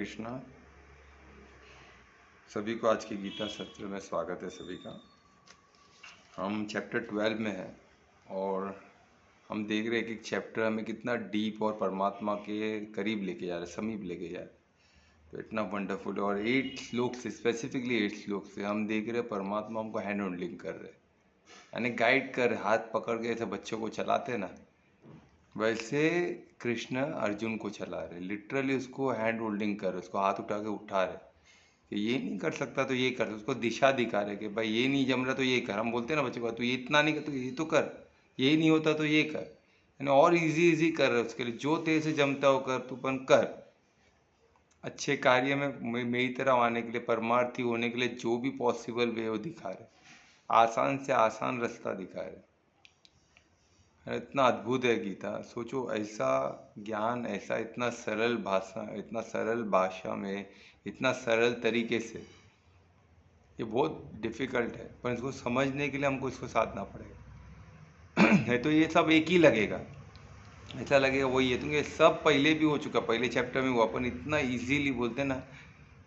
कृष्णा। सभी को आज की गीता सत्र में स्वागत है सभी का। हम चैप्टर 12 में हैं और हम देख रहे हैं कि चैप्टर हमें कितना डीप और परमात्मा के करीब लेके जा रहा है, समीप लेके जा रहा है। तो इतना वंडरफुल। और 8 श्लोक से, स्पेसिफिकली 8 श्लोक से हम देख रहे हैं परमात्मा हमको हैंड होल्डिंग कर रहे हैं, यानी गाइड कर, हाथ पकड़ के ऐसे बच्चों को चलाते हैं ना, वैसे कृष्ण अर्जुन को चला रहे, लिटरली उसको हैंड होल्डिंग कर, उसको हाथ उठा के उठा रहे कि ये नहीं कर सकता तो ये कर, उसको दिशा दिखा रहे कि भाई ये नहीं जम रहा तो ये कर। हम बोलते हैं ना बच्चों को, तू ये इतना नहीं कर तो ये तो कर, ये नहीं होता तो ये कर, यानी और इजी इजी कर रहे उसके लिए, जो तेरे से जमता हो कर, तू पन कर। अच्छे कार्य में मेरी तरह आने के लिए, परमार्थी होने के लिए जो भी पॉसिबल वे वो दिखा रहे, आसान से आसान रास्ता दिखा रहे। इतना अद्भुत है गीता। सोचो ऐसा ज्ञान, ऐसा इतना सरल भाषा, इतना सरल भाषा में, इतना सरल तरीके से, ये बहुत डिफिकल्ट है, पर इसको समझने के लिए हमको इसको साधना पड़ेगा। नहीं तो ये सब एक ही लगेगा, ऐसा लगेगा वही है, क्योंकि सब पहले भी हो चुका, पहले चैप्टर में हुआ, अपन इतना इजीली बोलते हैं ना,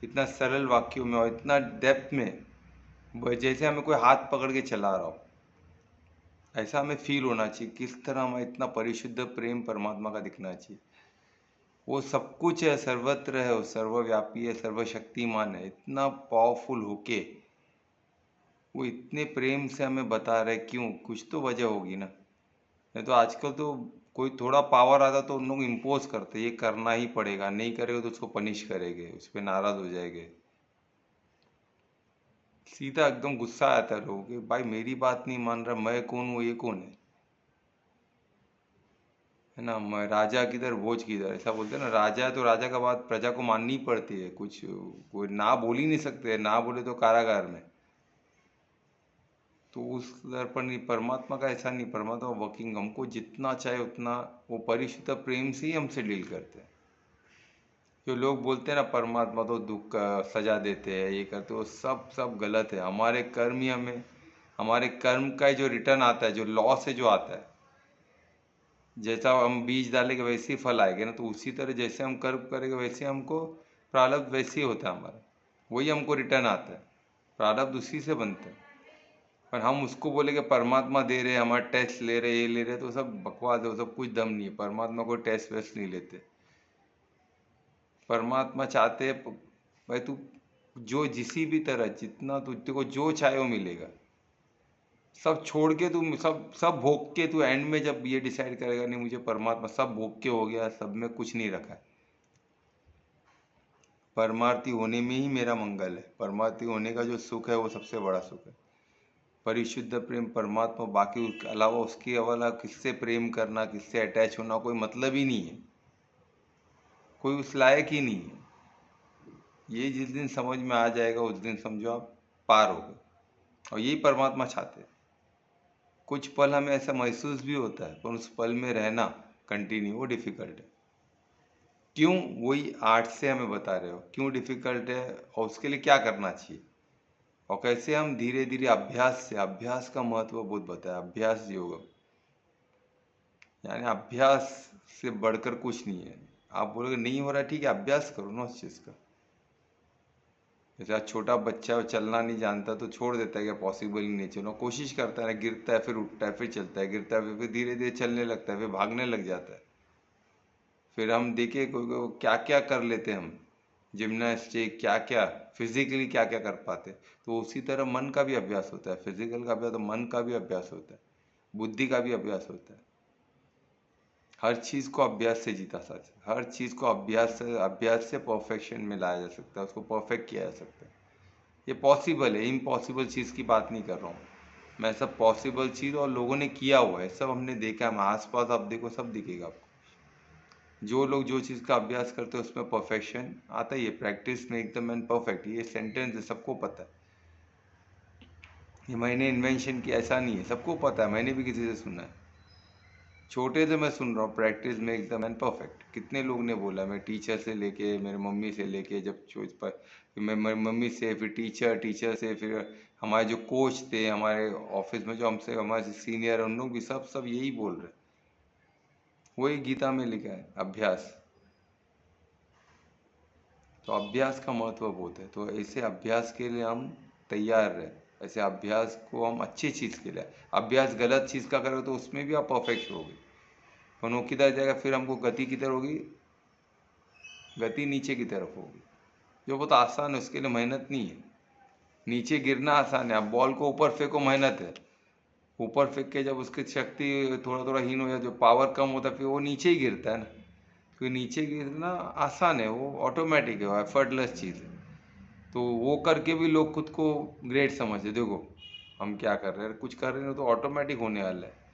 इतना सरल वाक्यों में और इतना डेप्थ में, जैसे हमें कोई हाथ पकड़ के चला रहा हो, ऐसा हमें फील होना चाहिए। किस तरह हमें इतना परिशुद्ध प्रेम परमात्मा का दिखना चाहिए। वो सब कुछ है, सर्वत्र है, वो सर्वव्यापी है, सर्वशक्तिमान है, इतना पावरफुल होके वो इतने प्रेम से हमें बता रहे। क्यों? कुछ तो वजह होगी ना। नहीं तो आजकल तो कोई थोड़ा पावर आता तो उन लोग इम्पोज करते, ये करना ही पड़ेगा, नहीं करेगा तो उसको पनिश करेंगे, उस पर नाराज हो जाएंगे। सीधा एकदम गुस्सा आता है लोगों के, भाई मेरी बात नहीं मान रहा, मैं कौन हूँ, ये कौन है ना। मैं राजा किधर भोज किधर, ऐसा बोलते हैं ना। राजा है तो राजा का बात प्रजा को माननी पड़ती है, कुछ कोई ना बोल ही नहीं सकते, ना बोले तो कारागार में। तो उस दर पर नहीं, परमात्मा का ऐसा नहीं, परमात्मा वर्किंग, हमको जितना चाहे उतना, वो परिशुद्ध प्रेम से ही हमसे डील करते हैं। जो लोग बोलते हैं ना परमात्मा तो दुख का सजा देते हैं, ये करते, वो सब सब गलत है। हमारे कर्म ही हमें, हमारे कर्म का जो रिटर्न आता है, जो लॉ से जो आता है, जैसा हम बीज डालेंगे वैसे ही फल आएंगे ना। तो उसी तरह जैसे हम कर्म करेंगे वैसे हमको प्रारब्ध वैसे ही होता है हमारा, वही हमको रिटर्न आता है, प्रारब्ध उसी से बनता है। पर हम उसको बोले कि परमात्मा दे रहे, हमारा टेस्ट ले रहे, ये ले रहे, तो सब बकवास है, वो सब कुछ दम नहीं है। परमात्मा कोई टेस्ट वेस्ट नहीं लेते। परमात्मा चाहते हैं भाई तू जो जिसी भी तरह, जितना तुझे को जो चाहे वो मिलेगा, सब छोड़ के तू सब सब भोग के, तू एंड में जब ये डिसाइड करेगा नहीं मुझे परमात्मा, सब भोग के हो गया, सब में कुछ नहीं रखा है, परमार्थी होने में ही मेरा मंगल है, परमार्थी होने का जो सुख है वो सबसे बड़ा सुख है। परिशुद्ध प्रेम परमात्मा, बाकी उसके अलावा, उसके अलावा किससे प्रेम करना, किससे अटैच होना कोई मतलब ही नहीं है, कोई उस लायक ही नहीं है। ये जिस दिन समझ में आ जाएगा उस दिन समझो आप पार हो गए। और यही परमात्मा चाहते हैं। कुछ पल हमें ऐसा महसूस भी होता है, पर उस पल में रहना कंटिन्यू, वो डिफिकल्ट है। क्यों? वही आर्ट से हमें बता रहे हो क्यों डिफिकल्ट है, और उसके लिए क्या करना चाहिए, और कैसे हम धीरे धीरे अभ्यास से, अभ्यास का महत्व बहुत बताया, अभ्यास योग, यानी अभ्यास से बढ़कर कुछ नहीं है। आप बोलोगे नहीं हो रहा, ठीक है अभ्यास करो ना उस चीज़ का। जैसे आज छोटा बच्चा है, वो चलना नहीं जानता तो छोड़ देता है, क्या पॉसिबल ही नहीं, चलो कोशिश करता है ना, गिरता है फिर उठता है, फिर चलता है, गिरता है फिर धीरे धीरे चलने लगता है, फिर भागने लग जाता है। फिर हम देखे कोई क्या क्या कर लेते हैं हम, जिम्नास्टिक क्या क्या, फिजिकली क्या क्या कर पाते। तो उसी तरह मन का भी अभ्यास होता है, फिजिकल का अभ्यास, तो मन का भी अभ्यास होता है, बुद्धि का भी अभ्यास होता है। हर चीज़ को अभ्यास से जीता जा सकता है, हर चीज़ को अभ्यास से परफेक्शन में लाया जा सकता है, उसको परफेक्ट किया जा सकता है। ये पॉसिबल है, इम्पॉसिबल चीज़ की बात नहीं कर रहा हूँ मैं, सब पॉसिबल चीज़ और लोगों ने किया हुआ है, सब हमने देखा है, आस पास आप देखो सब दिखेगा आपको। जो लोग जो चीज़ का अभ्यास करते हैं उसमें परफेक्शन आता ही है, प्रैक्टिस में एकदम एंड परफेक्ट, ये सेंटेंस है, सबको पता है। ये मैंने इन्वेंशन किया ऐसा नहीं है, सबको पता है, मैंने भी किसी से सुना है, छोटे से मैं सुन रहा हूँ, प्रैक्टिस में एकदम एंड परफेक्ट। कितने लोग ने बोला, मैं टीचर से लेके, मेरे मम्मी से लेके, जब चोज पर मैं मम्मी से, फिर टीचर, टीचर से, फिर हमारे जो कोच थे हमारे ऑफिस में, जो हमसे हमारे सीनियर, उन लोग भी सब सब यही बोल रहे, वही गीता में लिखा है, अभ्यास। तो अभ्यास का महत्व बहुत है। तो ऐसे अभ्यास के लिए हम तैयार रहे। ऐसे अभ्यास को हम अच्छी चीज़ के लिए, अभ्यास गलत चीज़ का करोगे तो उसमें भी आप परफेक्ट होगे, पर वो किधर जाएगा, फिर हमको गति किधर होगी, गति नीचे की तरफ होगी, जो बहुत आसान है, उसके लिए मेहनत नहीं है। नीचे गिरना आसान है, आप बॉल को ऊपर फेंको मेहनत है, ऊपर फेंक के जब उसकी शक्ति थोड़ा थोड़ा हीन हो जाए, जो पावर कम होता है, फिर वो नीचे ही गिरता है ना। क्योंकि नीचे गिरना आसान है, वो ऑटोमेटिक है, वो एफर्टलेस चीज़ है। तो वो करके भी लोग खुद को ग्रेट समझते, देखो हम क्या कर रहे हैं, कुछ कर रहे हैं तो ऑटोमेटिक होने वाला है।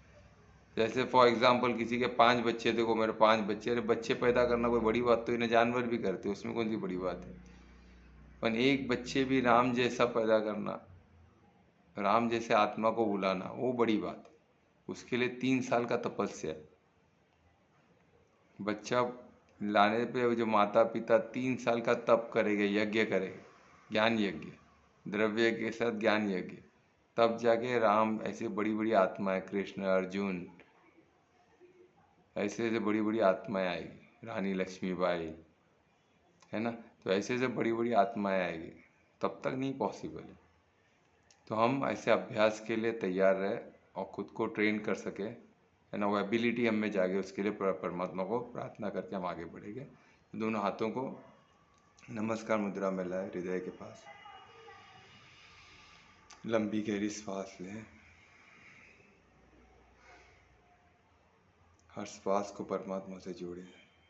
जैसे फॉर एग्जांपल किसी के 5 बच्चे, देखो मेरे 5 बच्चे, अरे बच्चे पैदा करना कोई बड़ी बात तो इन्हें, जानवर भी करते, उसमें कौन सी बड़ी बात है। पर एक बच्चे भी राम जैसा पैदा करना, राम जैसे आत्मा को बुलाना, वो बड़ी बात है। उसके लिए 3 साल का तपस्या है। बच्चा लाने पे जो माता पिता 3 साल का तप करेंगे, यज्ञ करेंगे, ज्ञान यज्ञ, द्रव्य के साथ ज्ञान यज्ञ, तब जाके राम, ऐसे बड़ी बड़ी आत्माएं, कृष्ण, अर्जुन, ऐसे ऐसे बड़ी बड़ी आत्माएं आएगी, रानी लक्ष्मीबाई, है ना। तो ऐसे ऐसे बड़ी बड़ी आत्माएं आएगी, तब तक नहीं पॉसिबल है। तो हम ऐसे अभ्यास के लिए तैयार रहे और खुद को ट्रेन कर सके, है ना, वो एबिलिटी हम में जागे, उसके लिए परमात्मा को प्रार्थना करके हम आगे बढ़ेंगे। दोनों हाथों को नमस्कार मुद्रा में लाए हृदय के पास, लंबी गहरी सांस लें, हर श्वास को परमात्मा से जोड़े,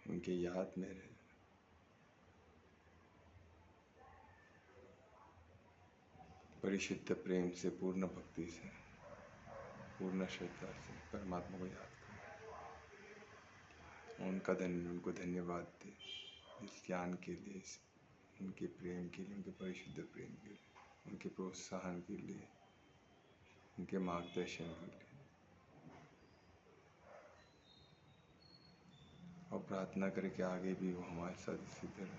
उनके याद में रहे। परिशुद्ध प्रेम से, पूर्ण भक्ति से, पूर्ण श्रद्धा से परमात्मा को याद करें, उनको धन्यवाद दें इस ज्ञान के लिए, उनके प्रेम के लिए, उनके परिशुद्ध प्रेम के लिए, उनके प्रोत्साहन के लिए, उनके मार्गदर्शन के लिए। और प्रार्थना करें कि आगे भी वो हमारे साथ इसी तरह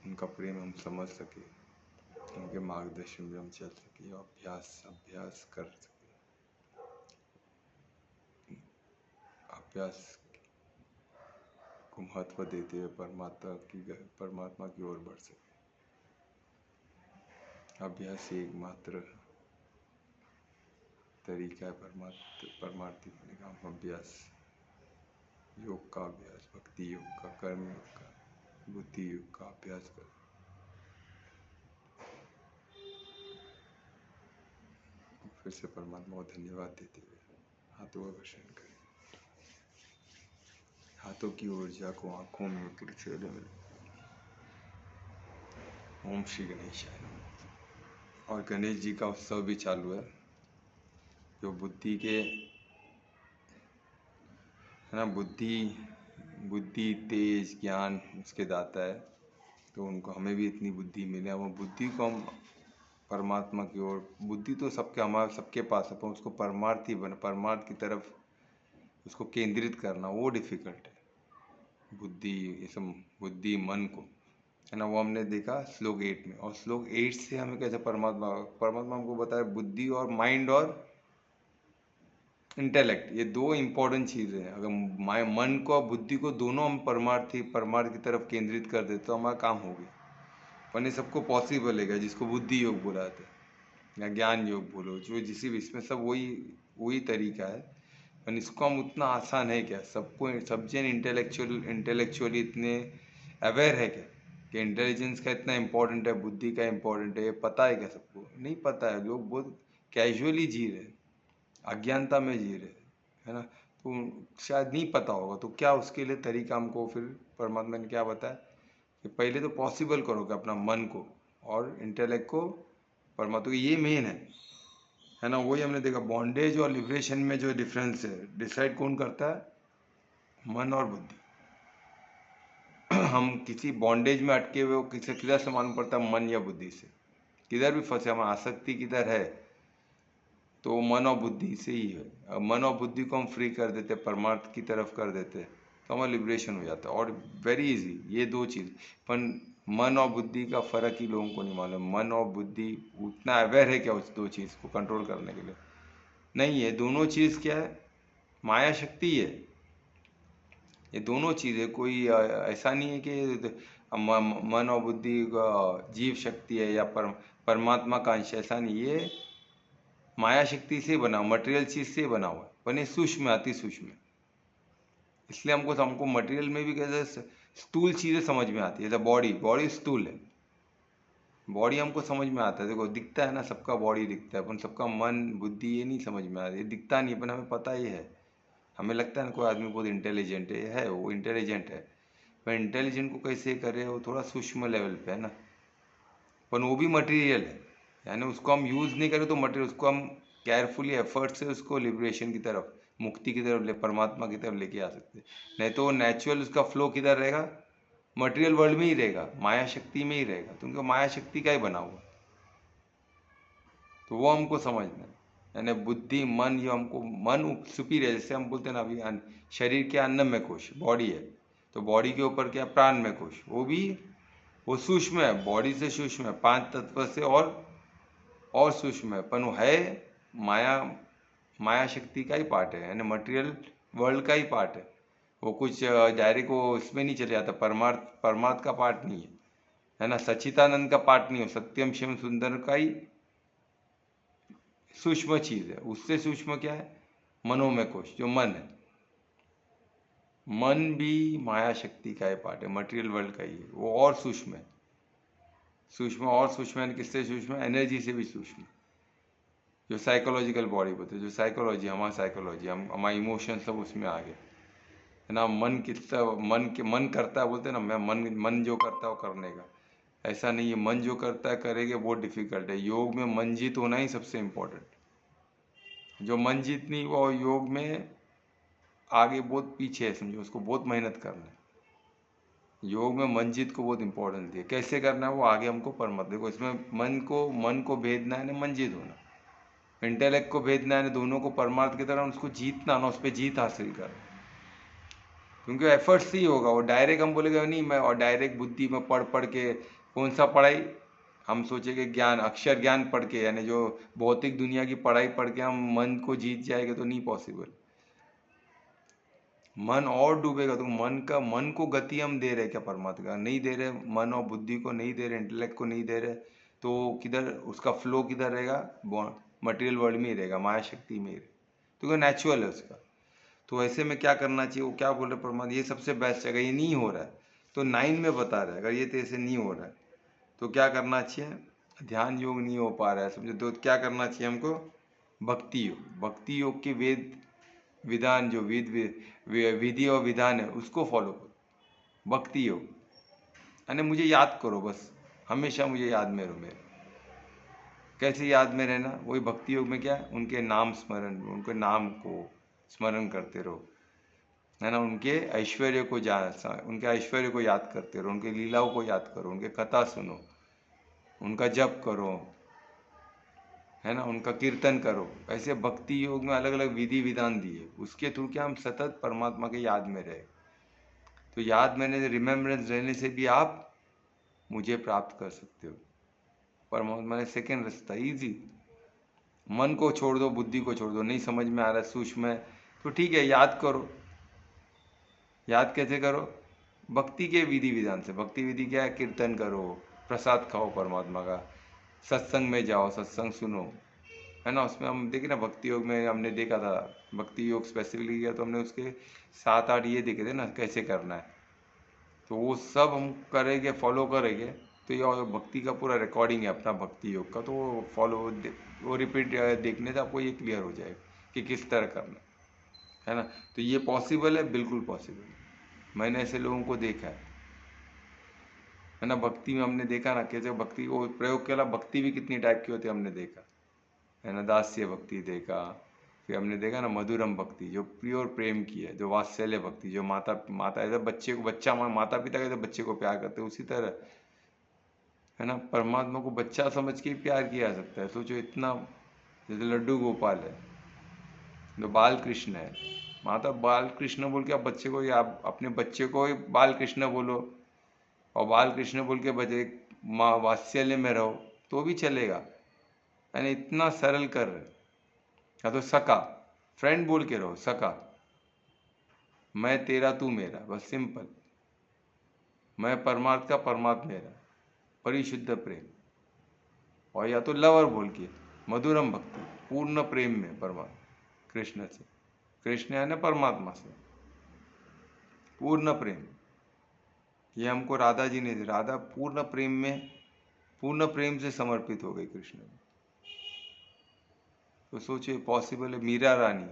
उनका प्रेम हम समझ सके, उनके मार्गदर्शन में हम चल सके, और अभ्यास कर सके, अभ्यास को महत्व देते हुए परमात्मा की ओर बढ़ सके। अभ्यास ही एकमात्र तरीका है परमार्थी होने का। हम अभ्यास, योग का अभ्यास, भक्ति योग का, कर्म योग का, बुद्धि योग का अभ्यास करें। फिर से परमात्मा को धन्यवाद देते हुए हाथों का घर्षण करें, हाथों की ऊर्जा को आंखों में, पूरे चेहरे में। ओम श्री गणेशाय नमः। और गणेश जी का उत्सव भी चालू है, जो बुद्धि के, है ना, बुद्धि तेज ज्ञान उसके दाता है। तो उनको, हमें भी इतनी बुद्धि मिले, वो बुद्धि को हम परमात्मा की ओर, बुद्धि तो हमारे सबके पास है, पर उसको परमार्थ की तरफ उसको केंद्रित करना वो डिफिकल्ट है। बुद्धि मन को, है ना, वो हमने देखा श्लोक 8 में। और श्लोक 8 से हमें कैसे परमात्मा हमको बताया, बुद्धि और माइंड और इंटेलेक्ट, ये 2 इंपॉर्टेंट चीज़ें हैं। अगर मन को और बुद्धि को दोनों हम परमार्थ की तरफ केंद्रित कर दे तो हमारा काम हो गया। पर ये सबको पॉसिबल है, जिसको बुद्धि योग बुलाते हैं या ज्ञान योग बोलो, जो जिस भी, इसमें सब वही तरीका है। पर इसको हम, उतना आसान है क्या, सब जन इंटेलेक्चुअली इतने अवेयर है क्या कि इंटेलिजेंस का इतना इम्पोर्टेंट है, बुद्धि का इम्पोर्टेंट है, ये पता है क्या? सबको नहीं पता है। लोग बहुत कैजुअली जी रहे, अज्ञानता में जी रहे, है ना। तो शायद नहीं पता होगा, तो क्या उसके लिए तरीका हमको फिर परमात्मा ने क्या बताया कि पहले तो पॉसिबल करो कि अपना मन को और इंटेलेक्ट को परमात्मा, ये मेन है ना। वही हमने देखा, बॉन्डेज और लिबरेशन में जो डिफरेंस है, डिसाइड कौन करता है? मन और बुद्धि। हम किसी बॉन्डेज में अटके हुए, किधर से मालूम पड़ता है? मन या बुद्धि से। किधर भी फंसे, हमारा आसक्ति किधर है, तो मन और बुद्धि से ही है। अब मन और बुद्धि को हम फ्री कर देते, परमार्थ की तरफ कर देते, तो हमारा लिबरेशन हो जाता है। और वेरी इजी ये 2 चीज़। पर मन और बुद्धि का फ़र्क ही लोगों को नहीं मालूम। मन और बुद्धि उतना अवेयर है क्या उस 2 चीज़ को कंट्रोल करने के लिए? नहीं है। दोनों चीज़ क्या है? माया शक्ति है। ये दोनों चीज़ें, कोई ऐसा नहीं है कि मन और बुद्धि जीव शक्ति है या परमात्मा का अंश, ऐसा नहीं। ये माया शक्ति से बना, मटेरियल चीज से बना हुआ है, पर ये सूक्ष्म, अति सूक्ष्म है। इसलिए हमको हमको मटेरियल में भी कैसे स्थूल चीजें समझ में आती है। जैसे बॉडी, बॉडी स्थूल है, बॉडी हमको समझ में आता है। देखो दिखता है ना, सबका बॉडी दिखता है, पर सबका मन बुद्धि ये नहीं समझ में आता, ये दिखता नहीं, पर हमें पता ही है। हमें लगता है ना कोई आदमी बहुत इंटेलिजेंट है, वो इंटेलिजेंट है, पर इंटेलिजेंट को कैसे करे, वो थोड़ा सूक्ष्म लेवल पे है ना, पर वो भी मटेरियल है। यानी उसको हम यूज़ नहीं करें तो मटेरियल, उसको हम केयरफुली एफर्ट से उसको लिबरेशन की तरफ, मुक्ति की तरफ, परमात्मा की तरफ लेके आ सकते हैं। नहीं तो नेचुरल उसका फ्लो किधर रहेगा, मटेरियल वर्ल्ड में ही रहेगा, माया शक्ति में ही रहेगा, तो उनको माया शक्ति का ही बना हुआ। तो वो हमको समझना है। यानी बुद्धि मन, ये हमको मन सुपीरियर, जैसे हम बोलते हैं ना अभी शरीर के अन्नमय कोश बॉडी है, तो बॉडी के ऊपर क्या प्राणमय कोश, वो सूक्ष्म है, बॉडी से सूक्ष्म है, 5 तत्व से और सूक्ष्म है, पर वो है माया, माया शक्ति का ही पार्ट है, यानी मटेरियल वर्ल्ड का ही पार्ट है। वो कुछ डायरेक्ट वो इसमें नहीं चले जाता, परमार्थ का पार्ट नहीं है ना, सच्चिदानंद का पार्ट नहीं हो, सत्यम शिवम सुंदर का ही सूक्ष्म चीज है। उससे सूक्ष्म क्या है, मनोमय कोश, जो मन है, मन भी माया शक्ति का ही पार्ट है, मटेरियल वर्ल्ड का ही है, वो और सूक्ष्म है। सूक्ष्म और सूक्ष्म है, किससे सूक्ष्म है, एनर्जी से भी सूक्ष्म। जो साइकोलॉजिकल बॉडी बोलते हैं, जो साइकोलॉजी, हमारा साइकोलॉजी, हम हमारे इमोशन सब उसमें आ गए है ना। मन कितना मन करता है, बोलते हैं ना, मैं मन जो करता है वो करने का, ऐसा नहीं है। मन जो करता है करेगा, बहुत डिफिकल्ट है। योग में मन जीत होना ही सबसे इम्पोर्टेंट। जो मन जीत नहीं हुआ, योग में आगे बहुत पीछे है, समझो, उसको बहुत मेहनत करना है। योग में मन जीत को बहुत इंपॉर्टेंस दिया, कैसे करना है वो आगे हमको परमत। देखो इसमें मन को भेदना है ना, मन जीत होना, इंटेलेक्ट को भेदना है ना, दोनों को परमार्थ की तरह उसको जीतना ना, उस पर जीत हासिल कर, क्योंकि एफर्ट से ही होगा। वो डायरेक्ट हम बोलेगा नहीं, मैं और डायरेक्ट बुद्धि में पढ़ पढ़ के, कौन सा पढ़ाई, हम सोचेंगे ज्ञान, अक्षर ज्ञान पढ़ के, यानी जो भौतिक दुनिया की पढ़ाई पढ़ के हम मन को जीत जाएंगे, तो नहीं पॉसिबल। मन और डूबेगा, तो मन को गति हम दे रहे क्या, परमात्मा का नहीं दे रहे, मन और बुद्धि को नहीं दे रहे, इंटेलेक्ट को नहीं दे रहे, तो किधर उसका फ्लो किधर रहेगा, मटेरियल वर्ल्ड में ही रहेगा, माया शक्ति में ही रहेगा, तो नेचुरल है उसका। तो ऐसे में क्या करना चाहिए, वो क्या बोल रहे परमात्मा, ये सबसे बेस्ट है। अगर ये नहीं हो रहा है तो 9 में बता रहा है, अगर ये तेरे से नहीं हो रहा है तो क्या करना चाहिए, ध्यान योग नहीं हो पा रहा है, समझो, तो क्या करना चाहिए हमको, भक्ति योग। भक्ति योग के वेद विधान, जो विधि और विधान है, उसको फॉलो करो, भक्ति योग। यानी मुझे याद करो बस, हमेशा मुझे याद में रहो मेरे। कैसे याद में रहना, वही भक्ति योग में क्या है, उनके नाम स्मरण, उनके नाम को स्मरण करते रहो, है ना, उनके ऐश्वर्य को उनके ऐश्वर्य को याद करते रहो, उनके लीलाओं को याद करो, उनके कथा सुनो, उनका जप करो, है ना, उनका कीर्तन करो। ऐसे भक्ति योग में अलग अलग विधि विधान दिए, उसके थ्रू क्या हम सतत परमात्मा के याद में रहे। तो याद में रिमेम्बरेंस रहने से भी आप मुझे प्राप्त कर सकते हो। परमात्मा ने सेकेंड रास्ता इजी, मन को छोड़ दो, बुद्धि को छोड़ दो, नहीं समझ में आ रहा सूक्ष्म है तो ठीक है, याद करो। याद कैसे करो, भक्ति के विधि विधान से। भक्ति विधि क्या है, कीर्तन करो, प्रसाद खाओ परमात्मा का, सत्संग में जाओ, सत्संग सुनो, है ना। उसमें हम देखे ना, भक्ति योग में हमने देखा था, भक्ति योग स्पेसिफिकली किया तो हमने उसके 7-8 ये देखे थे ना कैसे करना है, तो वो सब हम करेंगे, फॉलो करेंगे, तो ये भक्ति का पूरा रिकॉर्डिंग है अपना भक्ति योग का, तो वो फॉलो, वो रिपीट देखने से आपको ये क्लियर हो जाएगा कि किस तरह करना है ना। तो ये पॉसिबल है, बिल्कुल पॉसिबल है। मैंने ऐसे लोगों को देखा है ना। भक्ति में हमने देखा ना कैसे भक्ति को प्रयोग किया, भक्ति भी कितनी टाइप की होती है हमने देखा है ना। दास्य भक्ति देखा, फिर हमने देखा ना मधुरम भक्ति, जो प्योर प्रेम की है, जो वात्सल्य भक्ति, जो माता ऐसे बच्चे को, बच्चा माता पिता कैसे बच्चे को प्यार करते हैं, उसी तरह है ना, परमात्मा को बच्चा समझ के प्यार किया जा सकता है। सोचो इतना, जैसे लड्डू गोपाल है, जो बाल कृष्ण है, माता बाल कृष्ण बोल के आप बच्चे को, या आप अपने बच्चे को बाल कृष्ण बोलो, और बाल कृष्ण बोल के बचे माँ वात्सल्य में रहो, तो भी चलेगा। यानी इतना सरल कर रहे, या तो सका, फ्रेंड बोल के रहो, सका, मैं तेरा तू मेरा, बस सिंपल। मैं परमार्थ का, परमात्मा मेरा, परिशुद्ध प्रेम। और या तो लवर बोल के मधुरम भक्ति, पूर्ण प्रेम में परमात्मा कृष्ण से, कृष्ण यानी परमात्मा से पूर्ण प्रेम। ये हमको राधा जी ने, राधा पूर्ण प्रेम में, पूर्ण प्रेम से समर्पित हो गई कृष्ण में। तो सोचिए पॉसिबल है? मीरा रानी,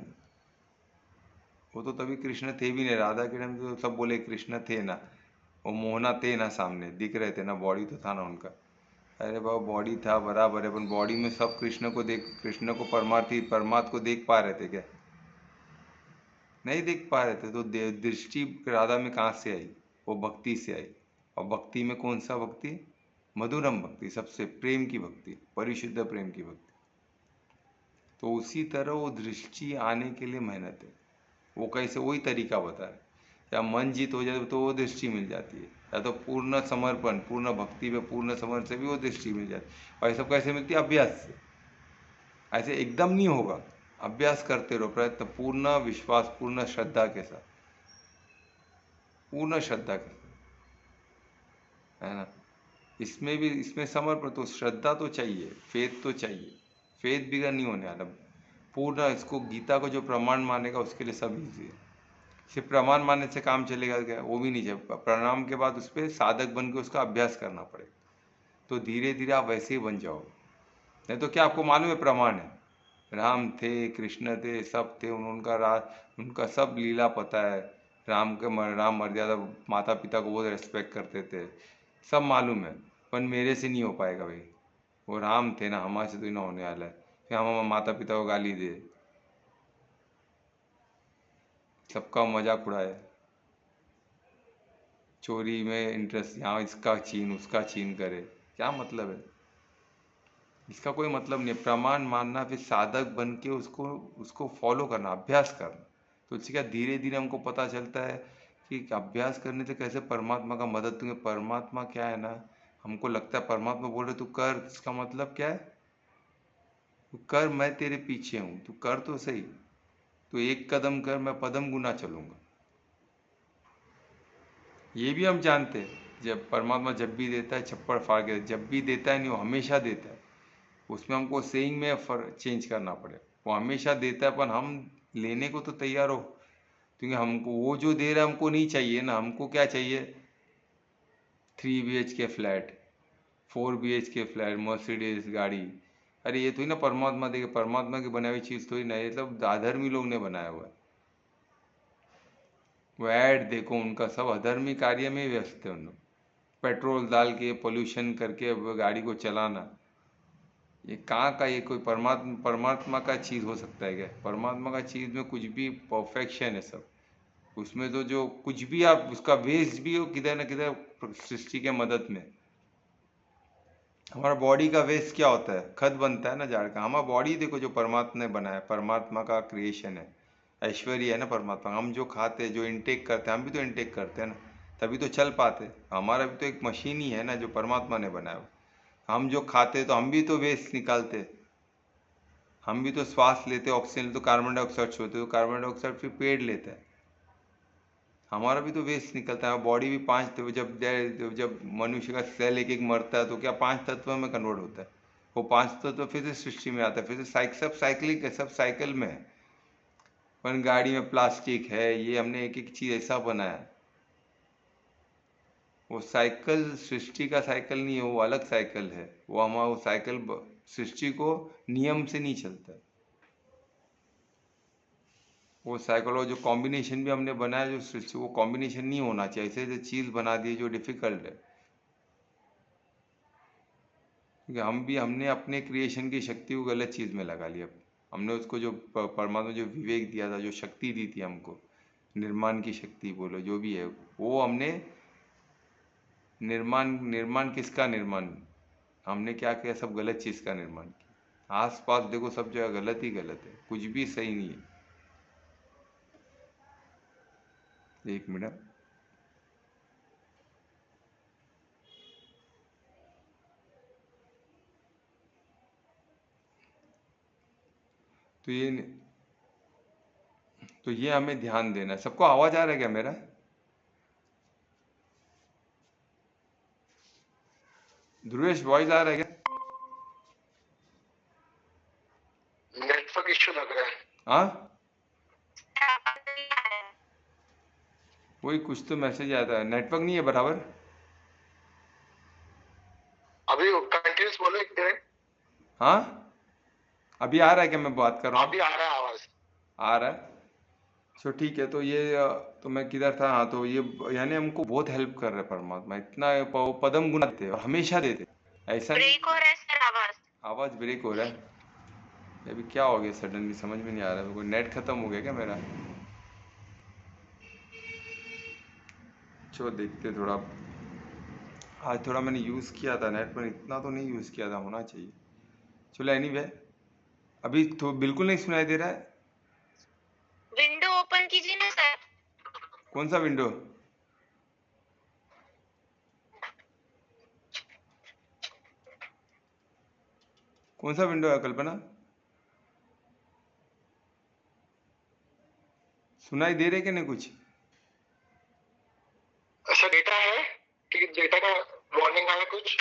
वो तो तभी कृष्ण थे भी नहीं, राधा के टाइम तो सब बोले कृष्ण थे ना, वो मोहना थे ना, सामने दिख रहे थे ना, बॉडी तो था ना उनका। अरे बाबा बॉडी था बराबर है, पर बॉडी में सब कृष्ण को देख, कृष्ण को परमार्थी परमात्मा को देख पा रहे थे क्या? नहीं देख पा रहे थे। तो दृष्टि राधा में कहाँ से आई? वो भक्ति से आई। और भक्ति में कौन सा भक्ति? मधुरम भक्ति, सबसे प्रेम की भक्ति, परिशुद्ध प्रेम की भक्ति। तो उसी तरह वो दृष्टि आने के लिए मेहनत है। वो कैसे? वही तरीका बता रहे। या मन जीत हो जाए तो वो दृष्टि मिल जाती है, या तो पूर्ण समर्पण, पूर्ण भक्ति में पूर्ण समर्पण से भी वो दृष्टि मिल जाती है। और ये सब कैसे मिलती है? अभ्यास से। ऐसे एकदम नहीं होगा, अभ्यास करते रहो, प्रयत्न, पूर्ण विश्वास, पूर्ण श्रद्धा के साथ, पूर्ण श्रद्धा के साथ, है ना। इसमें भी, इसमें समर्पण तो, श्रद्धा तो चाहिए, फेथ तो चाहिए, फेथ बिगड़ नहीं होने वाला। पूर्ण इसको गीता को जो प्रमाण मानेगा उसके लिए सब इजी है। सिर्फ प्रमाण मानने से काम चलेगा क्या? वो भी नहीं चाहिए। प्रणाम के बाद उस पर साधक बन के उसका अभ्यास करना पड़ेगा। तो धीरे धीरे आप वैसे ही बन जाओ। नहीं तो क्या आपको मालूम है? प्रमाण है, राम थे, कृष्ण थे, सब थे, उनका राज, उनका सब लीला पता है। राम मर्यादा, माता पिता को बहुत रेस्पेक्ट करते थे, सब मालूम है। पर मेरे से नहीं हो पाएगा भाई। वो राम थे ना, हमारे से तो ना होने वाला है। फिर हम माता पिता को गाली दे, सबका मजाक उड़ाए, चोरी में इंटरेस्ट, यहाँ इसका छीन उसका छीन करे, क्या मतलब है? इसका कोई मतलब नहीं है। प्रमाण मानना, फिर साधक बन के उसको उसको फॉलो करना, अभ्यास करना। तो इससे क्या, धीरे धीरे हमको पता चलता है कि अभ्यास करने से कैसे परमात्मा का मदद। तुम्हें परमात्मा क्या है ना, हमको लगता है परमात्मा बोल रहे तू कर, इसका मतलब क्या है? तू कर, मैं तेरे पीछे हूँ, तू कर तो सही। तू एक कदम कर, मैं पदम गुना चलूंगा। ये भी हम जानते हैं, जब परमात्मा जब भी देता है छप्पड़ फाड़ के, जब भी देता है नहीं, वो हमेशा देता है। उसमें हमको सेइंग में चेंज करना पड़े। वो हमेशा देता है, पर हम लेने को तो तैयार हो। क्योंकि हमको वो जो दे रहा है हमको नहीं चाहिए ना। हमको क्या चाहिए? 3 BHK flat, 4 BHK flat, Mercedes गाड़ी। अरे ये थोड़ी ना परमात्मा देगा। परमात्मा की बनाई हुई चीज़ थोड़ी ना, ये सब अधर्मी लोग ने बनाया हुआ है। वो ऐड देखो उनका, सब अधर्मी कार्य में ही व्यस्त है उन लोग। पेट्रोल डाल के पोल्यूशन करके गाड़ी को चलाना, ये कहाँ का? ये कोई परमात्मा, परमात्मा का चीज़ हो सकता है क्या? परमात्मा का चीज़ में कुछ भी परफेक्शन है सब। उसमें तो जो कुछ भी आप उसका वेस्ट भी हो किधर ना किधर सृष्टि के मदद में। हमारा बॉडी का वेस्ट क्या होता है? खत बनता है ना झाड़ का। हमारा बॉडी देखो जो परमात्मा ने बनाया, परमात्मा का क्रिएशन है, ऐश्वर्य है ना परमात्मा। हम जो खाते हैं, जो इनटेक करते हैं, हम भी तो इनटेक करते हैं ना, तभी तो चल पाते। हमारा भी तो एक मशीन ही है ना जो परमात्मा ने बनाया हुआ। हम जो खाते तो हम भी तो वेस्ट निकालते। हम भी तो श्वास लेते, ऑक्सीजन तो कार्बन डाइऑक्साइड छोड़ते, तो कार्बन डाइऑक्साइड फिर पेड़ लेता है। हमारा भी तो वेस्ट निकलता है। बॉडी भी पांच, तो जब मनुष्य का सेल एक एक मरता है तो क्या 5 तत्व में कन्वर्ट होता है। वो 5 तत्व फिर से सृष्टि में आता है, फिर से सब साइक्लिक है, सब साइकिल में है। पर गाड़ी में प्लास्टिक है, ये हमने एक एक चीज ऐसा बनाया। वो साइकिल सृष्टि का साइकिल नहीं है, वो अलग साइकिल है। वो हमारा वो साइकिल सृष्टि को नियम से नहीं चलता है। वो साइकिल जो कॉम्बिनेशन भी हमने बनाया जो सृष्टि, वो कॉम्बिनेशन नहीं होना चाहिए। ऐसे ऐसे चीज़ बना दी जो डिफिकल्ट है। क्योंकि हम भी, हमने अपने क्रिएशन की शक्ति को गलत चीज़ में लगा लिया। हमने उसको जो परमात्मा जो विवेक दिया था, जो शक्ति दी थी हमको, निर्माण की शक्ति बोलो जो भी है, वो हमने निर्माण, निर्माण किसका निर्माण? हमने क्या किया? सब गलत चीज़ का निर्माण किया। आस पास देखो सब जगह गलत ही गलत है, कुछ भी सही नहीं है। एक मिनट। तो ये हमें ध्यान देना है। सबको आवाज़ आ रहा है क्या मेरा? ध्रुवेश वॉइस आ रहा है क्या? नेटवर्क इश्यू लग रहा है। हाँ, वही कुछ तो मैसेज आता है, नेटवर्क नहीं है बराबर। अभी कंटिन्यूस बोलो एक मिनट। हाँ, अभी आ रहा है क्या? मैं बात कर रहा हूँ, अभी आ रहा है आवाज। आ रहा है। सो ठीक है, तो ये तो मैं किधर था? हाँ, तो ये यानी हमको बहुत हेल्प कर रहे हैं परमात्मा, इतना पदम गुना देते हैं और हमेशा देते हैं। ऐसा नहीं ब्रेक हो रहा है सर आवाज। आवाज ब्रेक हो रहा है। ये अभी क्या हो गया सडनली, समझ में नहीं आ रहा है। कोई नेट खत्म हो गया क्या मेरा? चलो देखते थोड़ा। आज थोड़ा मैंने यूज़ किया था नेट, पर इतना तो नहीं यूज़ किया था, होना चाहिए। चलो एनीवे, अभी तो बिल्कुल नहीं सुनाई दे रहा है। विंडो ओपन कीजिए ना सर। कौन सा विंडो? कौन सा विंडो है कल्पना? सुनाई दे रहे कि नहीं कुछ? अच्छा डेटा है कि डेटा का वार्निंग आया कुछ?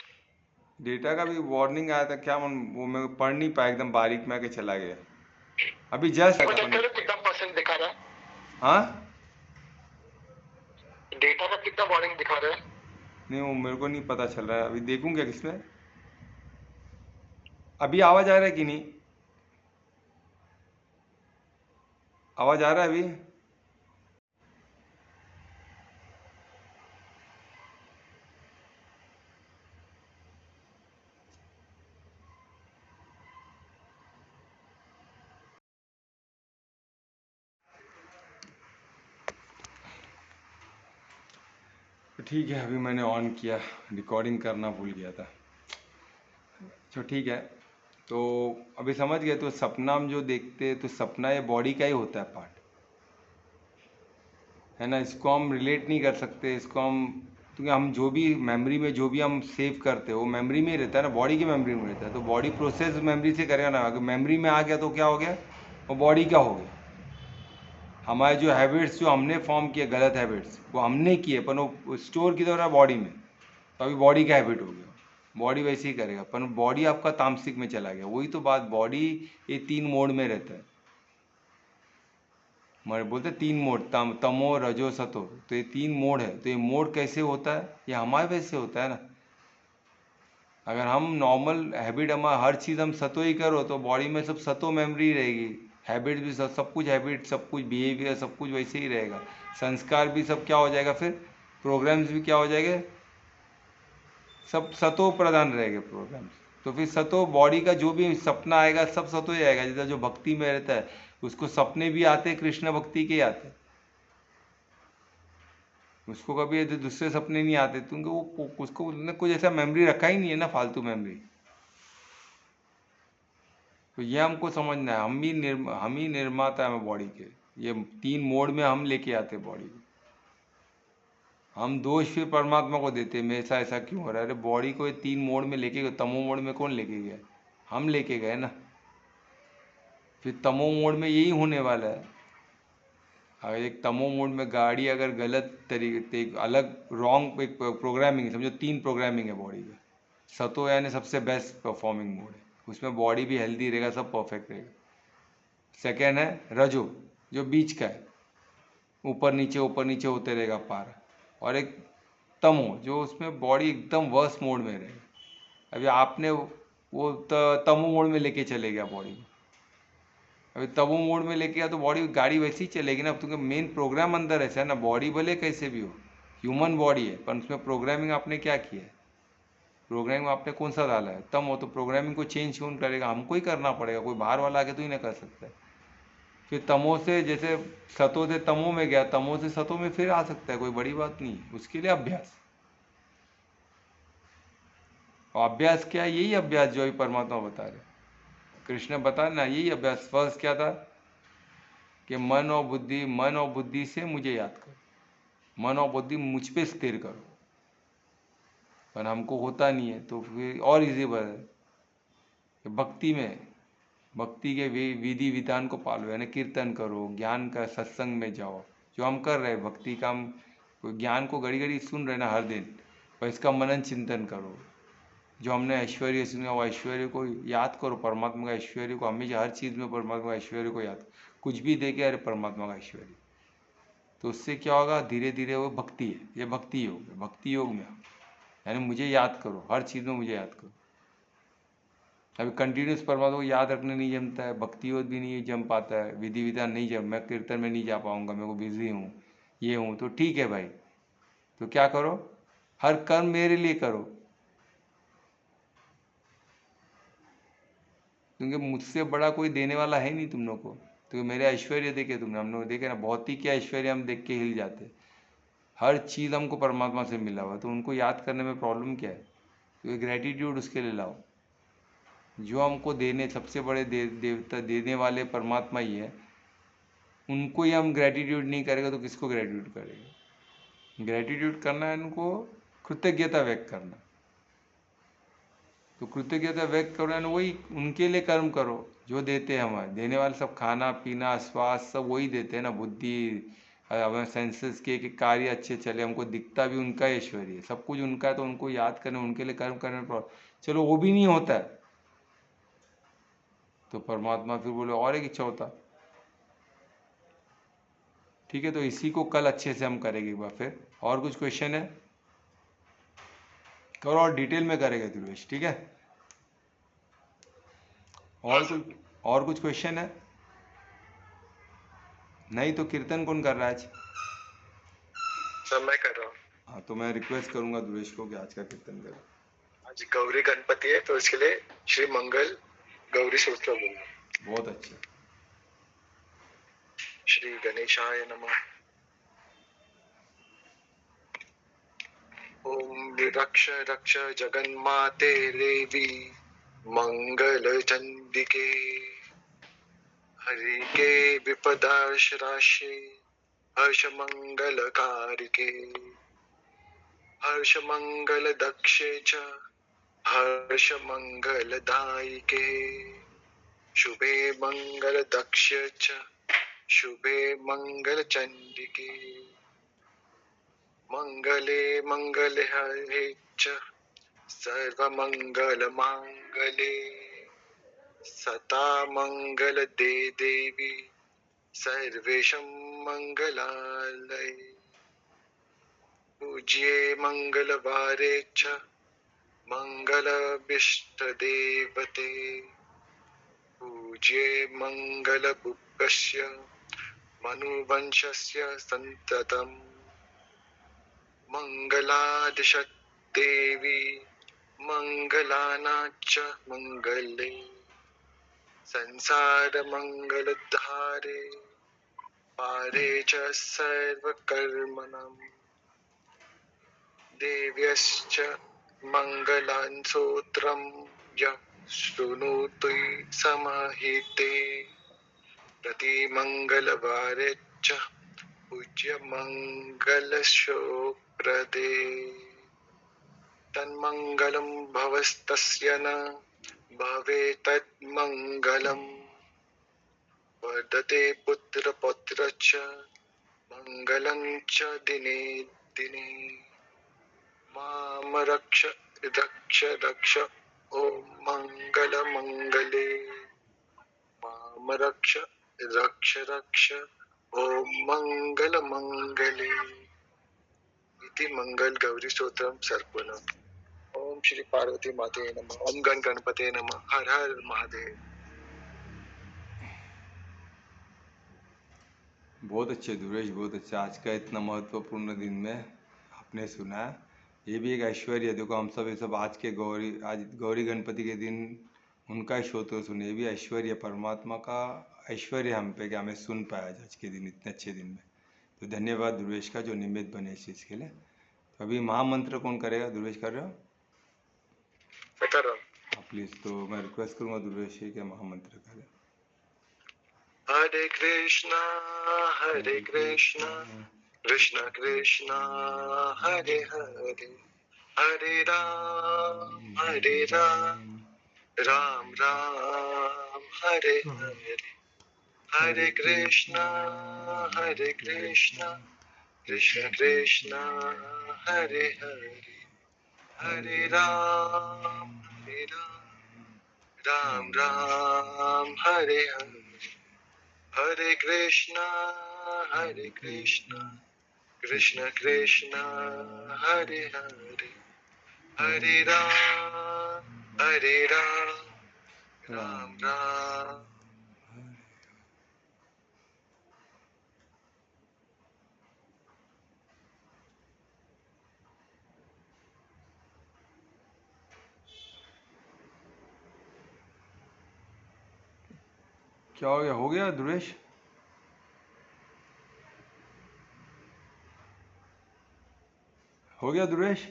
डेटा का भी वार्निंग आया था क्या? वो मैं पढ़ नहीं पाया, एकदम बारीक में आके चला गया। अभी जस्ट वो चेक करो कितना परसेंट दिखा रहा है। हाँ, डेटा का कितना वार्निंग दिखा रहा है? नहीं वो मेरे को नहीं पता चल रहा है, अभी देखूंगा किसमें। अभी आवाज आ रहा है कि नहीं? आवाज आ रहा है अभी? तो ठीक है, अभी मैंने ऑन किया, रिकॉर्डिंग करना भूल गया था। तो ठीक है, तो अभी समझ गए। तो सपना हम जो देखते हैं, तो सपना ये बॉडी का ही होता है पार्ट, है ना। इसको हम रिलेट नहीं कर सकते, इसको हम, क्योंकि हम जो भी मेमोरी में जो भी हम सेव करते हैं वो मेमोरी में ही रहता है ना, बॉडी की मेमोरी में रहता है। तो बॉडी प्रोसेस मेमोरी से करेगा ना, अगर मेमोरी में आ गया तो क्या हो गया, वो बॉडी का हो गया। हमारे जो हैबिट्स जो हमने फॉर्म किए, गलत हैबिट्स वो हमने किए, पर वो स्टोर की तरह बॉडी में, तो अभी बॉडी का हैबिट हो गया। बॉडी वैसे ही करेगा, पर बॉडी आपका तामसिक में चला गया। वही तो बात, बॉडी ये 3 मोड में रहता है। हमारे बोलते 3 मोड, तमो रजो सतो, तो ये 3 मोड है। तो ये मोड कैसे होता है? ये हमारे वैसे होता है ना। अगर हम नॉर्मल हैबिट, हम हर चीज़ हम सतो ही करो, तो बॉडी में सब सतो मेमोरी रहेगी। हैबिट भी सब कुछ हैबिट, सब कुछ बिहेवियर, सब कुछ वैसे ही रहेगा। संस्कार भी सब क्या हो जाएगा फिर, प्रोग्राम्स भी क्या हो जाएंगे, सब सतो प्रधान रहेंगे प्रोग्राम्स। तो फिर सतो बॉडी का जो भी सपना आएगा सब सतो ही आएगा। जैसे जो भक्ति में रहता है उसको सपने भी आते हैं, कृष्ण भक्ति के आते हैं। उसको कभी ऐसे दूसरे सपने नहीं आते, क्योंकि वो उसको उसने कुछ ऐसा मेमोरी रखा ही नहीं है ना, फालतू मेमोरी। तो ये हमको समझना है, हम ही निर्माता है बॉडी के। ये 3 मोड में हम लेके आते बॉडी को। हम दोष फिर परमात्मा को देते हैं, मेरे साथ ऐसा क्यों हो रहा है। अरे बॉडी को ये 3 मोड में लेके गए, तमो मोड में कौन लेके गया? हम लेके गए ना। फिर तमो मोड में यही होने वाला है। अगर एक तमो मोड में गाड़ी अगर गलत तरीके, एक अलग रॉन्ग एक प्रोग्रामिंग है, समझो 3 प्रोग्रामिंग है बॉडी का। सतो यानी सबसे बेस्ट परफॉर्मिंग मोड है, उसमें बॉडी भी हेल्दी रहेगा, सब परफेक्ट रहेगा। सेकेंड है रजो, जो बीच का है, ऊपर नीचे होते रहेगा पार। और एक तमो, जो उसमें बॉडी एकदम वर्स मोड में रहेगा। अभी आपने वो तमो मोड में लेके चले गया बॉडी को। अभी तमो मोड में लेके गया तो बॉडी गाड़ी वैसी ही चलेगी ना, क्योंकि मेन प्रोग्राम अंदर ऐसा है ना। बॉडी भले कैसे भी हो, ह्यूमन बॉडी है, पर उसमें प्रोग्रामिंग आपने क्या किया है, प्रोग्रामिंग आपने कौन सा डाला है, तम हो। तो प्रोग्रामिंग को चेंज कौन करेगा? हमको ही करना पड़ेगा, कोई बाहर वाला आके तो ही ना कर सकता है। फिर तमो से, जैसे सतो से तमो में गया, तमो से सतो में फिर आ सकता है, कोई बड़ी बात नहीं है। उसके लिए अभ्यास, और अभ्यास क्या है? यही अभ्यास जो अभी परमात्मा बता रहे, कृष्ण बता ना, यही अभ्यास। फर्स्ट क्या था कि मन और बुद्धि से मुझे याद करो, मन और बुद्धि मुझ पे स्थिर करो। पर हमको होता नहीं है, तो फिर और इजी है कि भक्ति के विधि विधान को पालो, यानी कीर्तन करो, ज्ञान का सत्संग में जाओ। जो हम कर रहे हैं भक्ति का, हम ज्ञान को घड़ी घड़ी सुन रहे ना हर दिन, पर इसका मनन चिंतन करो। जो हमने ऐश्वर्य सुना वो ऐश्वर्य को याद करो, परमात्मा का ऐश्वर्य को हमेशा हर चीज़ में परमात्मा का ऐश्वर्य को याद, कुछ भी देखे अरे परमात्मा का ऐश्वर्य, तो उससे क्या होगा, धीरे धीरे वो भक्ति है, ये भक्ति योग है, भक्ति योग में यानी मुझे याद करो, हर चीज़ में मुझे याद करो। अभी कंटिन्यूस परमात्मा को याद रखने नहीं जमता है, भक्ति योग भी नहीं जम पाता है, विधि विधान नहीं जम, मैं कीर्तन में नहीं जा पाऊंगा, मेरे को बिजी हूँ, ये हूँ, तो ठीक है भाई, तो क्या करो, हर कर्म मेरे लिए करो, क्योंकि मुझसे बड़ा कोई देने वाला है नहीं तुम लोग को। तो मेरे ऐश्वर्य देखे तुमने, हम लोग देखे ना, भौतिक क्या ऐश्वर्य हम देख के हिल जाते, हर चीज़ हमको परमात्मा से मिला हुआ, तो उनको याद करने में प्रॉब्लम क्या है, तो ये ग्रेटिट्यूड उसके लिए लाओ, जो हमको देने सबसे बड़े देवता देने वाले परमात्मा ही है, उनको ही हम ग्रेटिट्यूड नहीं करेगा तो किसको ग्रेटिट्यूड करेगा। ग्रेटिट्यूड करना है उनको, कृतज्ञता व्यक्त करना, तो कृतज्ञता व्यक्त करो यानी वही उनके लिए कर्म करो जो देते हैं, हमारे देने वाले सब, खाना पीना स्वास्थ्य सब वही देते हैं ना, बुद्धि, हमें सेंसेस के कार्य अच्छे चले, हमको दिखता भी उनका ऐश्वर्य, सब कुछ उनका है, तो उनको याद करने उनके लिए कर्म करने पर, चलो वो भी नहीं होता है तो परमात्मा फिर बोले और एक इच्छा होता। ठीक है, तो इसी को कल अच्छे से हम करेंगे एक बार फिर। और कुछ क्वेश्चन है, करो और डिटेल में करेंगे ध्रुवेश, ठीक है। और कुछ क्वेश्चन है, नहीं तो कीर्तन कौन कर रहा है आज? सर मैं कर रहा हूँ। हाँ, तो मैं रिक्वेस्ट करूंगा ध्रुवेश को कि आज का कीर्तन करे। आज गौरी गणपति है तो इसके लिए श्री मंगल गौरी सूत्र बोलना। बहुत अच्छा। श्री गणेशाय नमः। ओम रक्ष रक्ष जगन्माते देवी मंगल चंडिके हरि के विपदाश राशि हर्ष मंगल कारिके हर्ष मंगल दक्षे च हर्ष मंगल दायिके शुभे मंगल दक्ष च शुभे मंगल चंडिके मंगले मंगल हरे च सर्व मंगल मांगले सता मंगल दे देवी सर्वेशं मंगलालय पूज्ये मंगलवारे च मंगलविष्ट देवते पूज्ये मंगलभुक्स्य मनुवंशस्य सन्ततम् मंगलादिशत् देवी मंगलानाच्च मंगले संसार मंगलधारे पारे च सर्वकर्मणम् देव्यश्च मंगलान् स्तोत्रम् यः शृणोतु समाहिते प्रति मंगलवारे च पूज्य मंगलशोप्रदे तन्मंगलं भवस्तस्य न भवेत्तन्मंगलम् वर्धते पुत्र पौत्र च मंगलं च दिने दिने माम रक्ष रक्ष रक्ष ओम मंगल मंगले माम रक्ष रक्ष रक्ष ओम मंगल मंगले इति मंगल गौरी स्तोत्रम सर्पणम्। ओम श्री पार्वती माते नमः। ओम गण गणपते नमः। हर हर महादेव। बहुत अच्छे ध्रुवेश, बहुत अच्छा। आज का इतना महत्वपूर्ण दिन में आपने सुना, ये भी एक ऐश्वर्य है। देखो हम सब ये सब आज के आज गौरी गणपति के दिन उनका ही स्तोत्र सुने, ये भी ऐश्वर्य, परमात्मा का ऐश्वर्य हम पे कि हमें सुन पाया आज के दिन, इतने अच्छे दिन में। तो धन्यवाद ध्रुवेश का जो निमित्त बने इस चीज़ के लिए। तो अभी महामंत्र कौन करेगा? ध्रुवेश कर रहे हो? कर रहा हूँ। हाँ प्लीज़, तो मैं रिक्वेस्ट करूँगा ध्रुवेश जी के महामंत्र करें। हरे कृष्णा कृष्ण कृष्ण हरे हरे हरे राम राम राम हरे हरे हरे कृष्णा कृष्ण कृष्ण हरे हरे हरे राम राम राम हरे हरे, हरे कृष्णा कृष्ण कृष्ण हरे हरे, हरे राम राम राम। क्या हो गया ध्रुवेश? हो गया ध्रुवेश?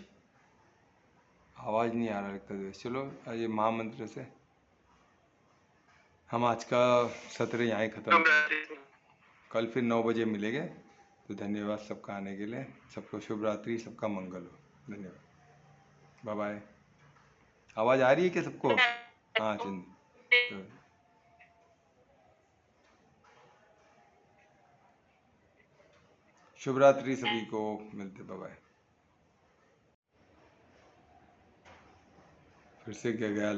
आवाज नहीं आ रहा लगता ध्रुवेश। चलो ये महामंत्र से हम आज का सत्र यहाँ ही खत्म करें। कल फिर 9 बजे मिलेंगे। तो धन्यवाद सबका आने के लिए। सबको शुभ रात्रि, सबका मंगल हो। धन्यवाद, बाय बाय। आवाज आ रही है क्या सबको? हाँ चिंत, शुभ रात्रि सभी को, मिलते, बाय बाय। फिर से क्या गया